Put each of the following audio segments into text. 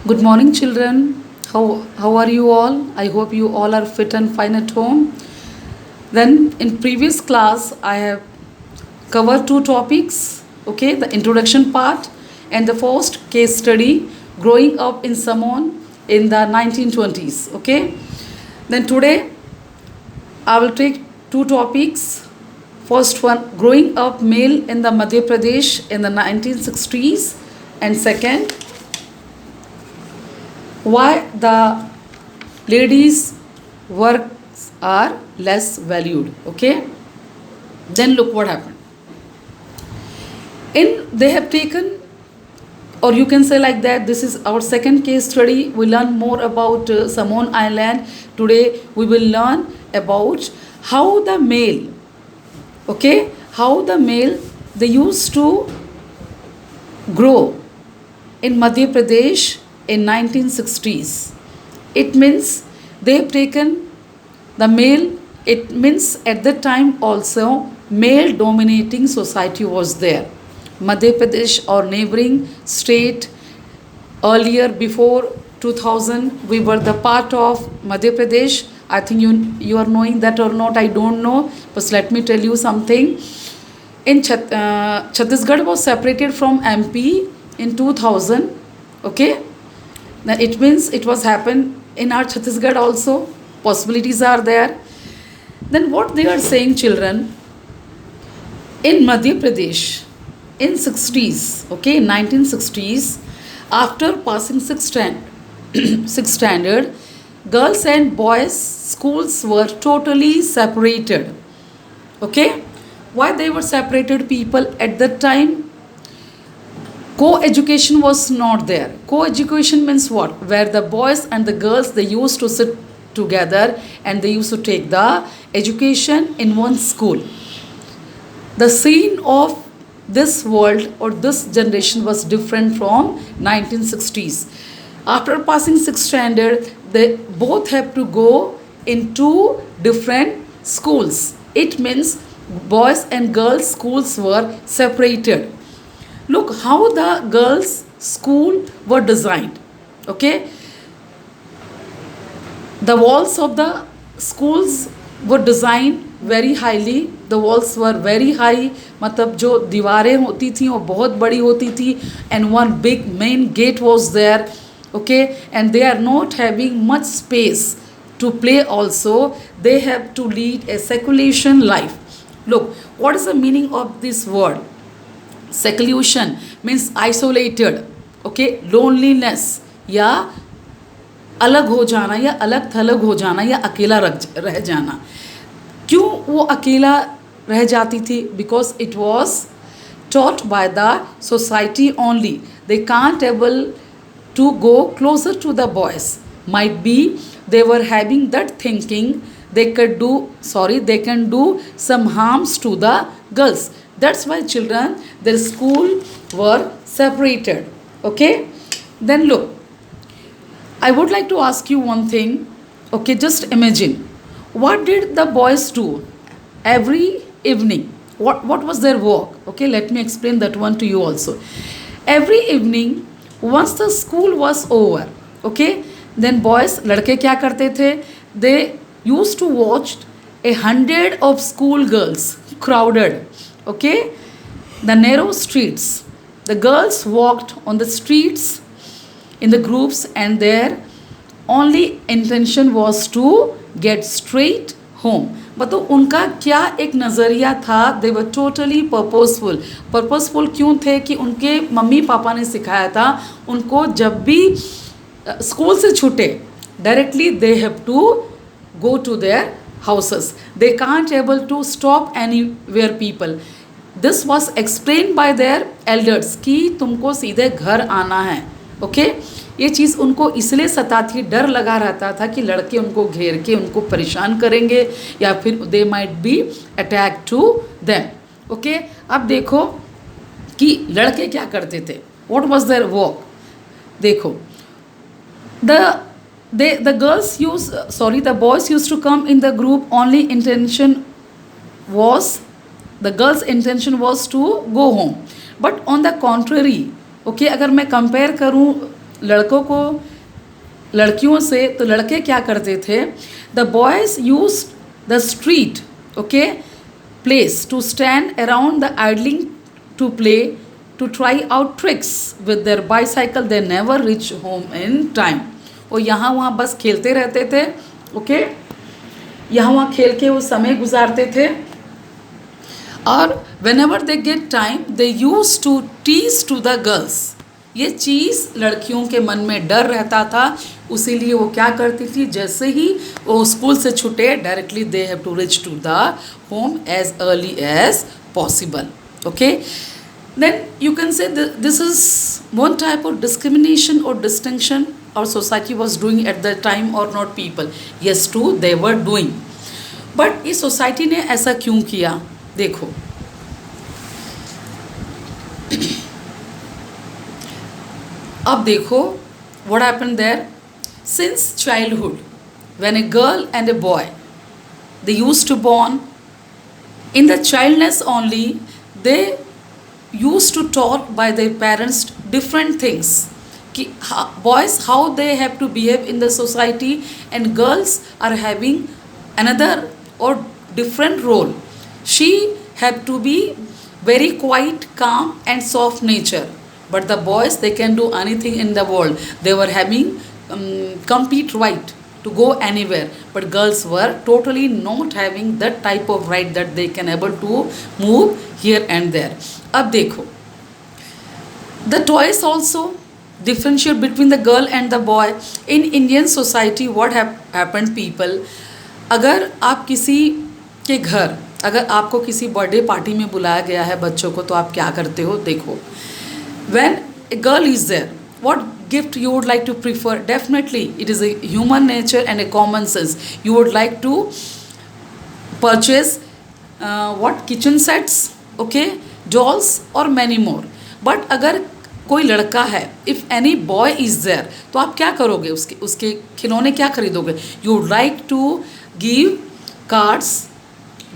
Good morning, children. How are you all? I hope you all are fit and fine at home. Then, in previous class, I have covered two topics. Okay, the introduction part and the first case study, growing up in Samon in the 1920s. Okay, then today I will take two topics. First one, growing up male in the Madhya Pradesh in the 1960s, and second, why the ladies' works are less valued. Okay, then look what happened. In they have taken, or you can say like that, this is our second case study. We learn more about Samon Island. Today we will learn about how the male, okay, how the male they used to grow in Madhya Pradesh in 1960s. It means they have taken the male, it means at that time also male dominating society was there. Madhya Pradesh or neighboring state, earlier before 2000 we were the part of Madhya Pradesh. I think you are knowing that or not, I don't know, but let me tell you something. Chhattisgarh was separated from MP in 2000. Okay, now it means it was happened in our Chhattisgarh also. Possibilities are there. Then what they are saying, children, in Madhya Pradesh in 60s, okay, 1960s, after passing sixth standard, girls and boys schools were totally separated. Okay, why they were separated, people at that time? Co-education was not there. Co-education means what? Where the boys and the girls they used to sit together and they used to take the education in one school. The scene of this world or this generation was different from 1960s. After passing sixth standard, they both have to go into different schools. It means boys and girls schools were separated. Look how the girls school were designed. Okay, the walls of the schools were designed very highly. The walls were very high, मतलब जो दीवारें होती थी वो बहुत बड़ी होती थी, and one big main gate was there. Okay, and they are not having much space to play also. They have to lead a seclusion life. Look, what is the meaning of this word? Seclusion means isolated. Okay, loneliness या अलग हो जाना या अलग थलग हो जाना या अकेला रह जाना. क्यों वो अकेला रह जाती थी? Because it was taught by the society only. They can't able to go closer to the boys. Might be they were having that thinking they can do some harms to the girls. That's why children, their school were separated. Okay, then look, I would like to ask you one thing. Okay, just imagine, what did the boys do every evening? What was their work? Okay, let me explain that one to you also. Every evening, once the school was over, okay, then boys, लड़के क्या करते थे? They used to watch 100 of school girls crowded. Okay, the narrow streets. The girls walked on the streets in the groups, and their only intention was to get straight home. मतलब उनका क्या एक नज़रिया था? दे वर टोटली पर्पसफुल क्यों थे? कि उनके मम्मी पापा ने सिखाया था उनको जब भी स्कूल से छूटे directly they have to go to their houses. They can't able to stop anywhere people. This was explained by their elders कि तुमको सीधे घर आना है. Okay? ये चीज़ उनको इसलिए सताती, डर लगा रहता था कि लड़के उनको घेर के उनको परेशान करेंगे या फिर they might be attacked to them. Okay? अब देखो कि लड़के क्या करते थे. What was their work? देखो, the boys used to come in the group. Only intention was the girls intention was to go home. But on the contrary, okay, अगर मैं कंपेयर करूँ लड़कों को लड़कियों से, तो लड़के क्या करते थे, the boys use the street, okay, place to stand around the idling to play, to try out tricks with their bicycle, they never reach home in time. और यहाँ वहाँ बस खेलते रहते थे, ओके, यहाँ वहाँ खेल के वो समय गुजारते थे। और whenever they get time they use to tease to the girls. ये चीज़ लड़कियों के मन में डर रहता था, उसीलिए वो क्या करती थी, जैसे ही वो स्कूल से छूटे directly they have to reach to the home as early as possible, okay. Then you can say this is one type of discrimination और distinction our society was doing at that time, or not people, yes too they were doing, but इस society ने ऐसा क्यों किया, देखो अब देखो what happened there. Since childhood, when a girl and a boy, they used to born, in the childness only they used to taught by their parents different things, कि boys how they have to behave in the society, and girls are having another or different role. She have to be very quiet, calm and soft nature, but the boys, they can do anything in the world. They were having complete right to go anywhere, but girls were totally not having that type of right that they can able to move here and there. अब देखो, the toys also differentiate between the girl and the boy. In Indian society what happened people, अगर आप किसी के घर, अगर आपको किसी बर्थडे पार्टी में बुलाया गया है बच्चों को, तो आप क्या करते हो, देखो, when a girl is there, what gift you would like to prefer? Definitely it is a human nature and a common sense, you would like to purchase what kitchen sets, okay, dolls or many more. But अगर कोई लड़का है, if any boy is there, तो आप क्या करोगे, उसके खिलौने क्या खरीदोगे, you would like to give cards,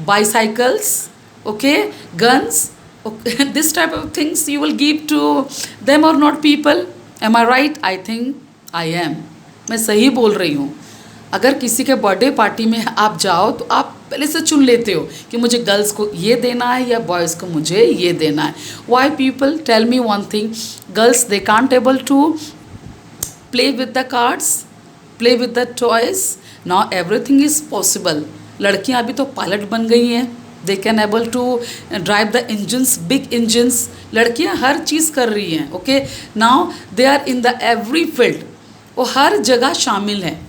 bicycles, okay, guns, this type of things you will give to them और not people. Am I right? I think I am, मैं सही बोल रही हूँ. अगर किसी के बर्थडे पार्टी में आप जाओ तो आप पहले से चुन लेते हो कि मुझे गर्ल्स को ये देना है या बॉयज़ को मुझे ये देना है. Why people, tell me one thing, girls they can't able to play with the cards, play with the toys. Now everything is possible. लड़कियां अभी तो पायलट बन गई हैं, they can able to drive the engines, big engines. लड़कियां हर चीज़ कर रही हैं, okay. Now they are in the every field, वो हर जगह शामिल हैं.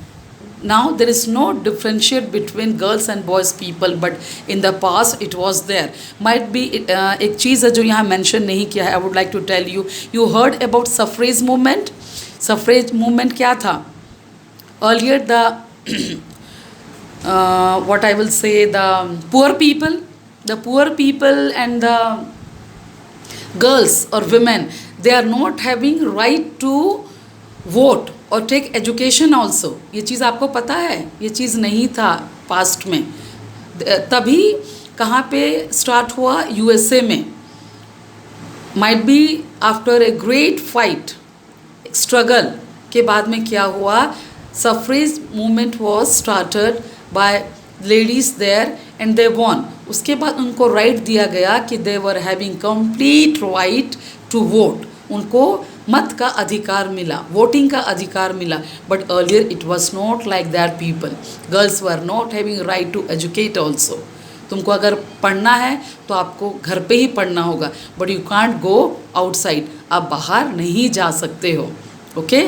Now there is no differentiate between girls and boys people, but in the past it was there. Might be एक चीज़ है जो यहाँ mention नहीं किया है. I would like to tell you, you heard about suffrage movement. Suffrage movement क्या था? Earlier the what I will say, the poor people and the girls or women, they are not having right to vote और take education also. ये चीज़ आपको पता है, ये चीज़ नहीं था पास्ट में. तभी कहाँ पे स्टार्ट हुआ, यूएसए में. Might be after a great fight, struggle के बाद में क्या हुआ, suffrage movement was started by ladies there and they won. उसके बाद उनको राइट दिया गया कि they were having complete right to vote. उनको मत का अधिकार मिला, वोटिंग का अधिकार मिला. But earlier it was not like that people. Girls were not having right to educate also. तुमको अगर पढ़ना है तो आपको घर पे ही पढ़ना होगा, but you can't go outside. आप बाहर नहीं जा सकते हो, ओके.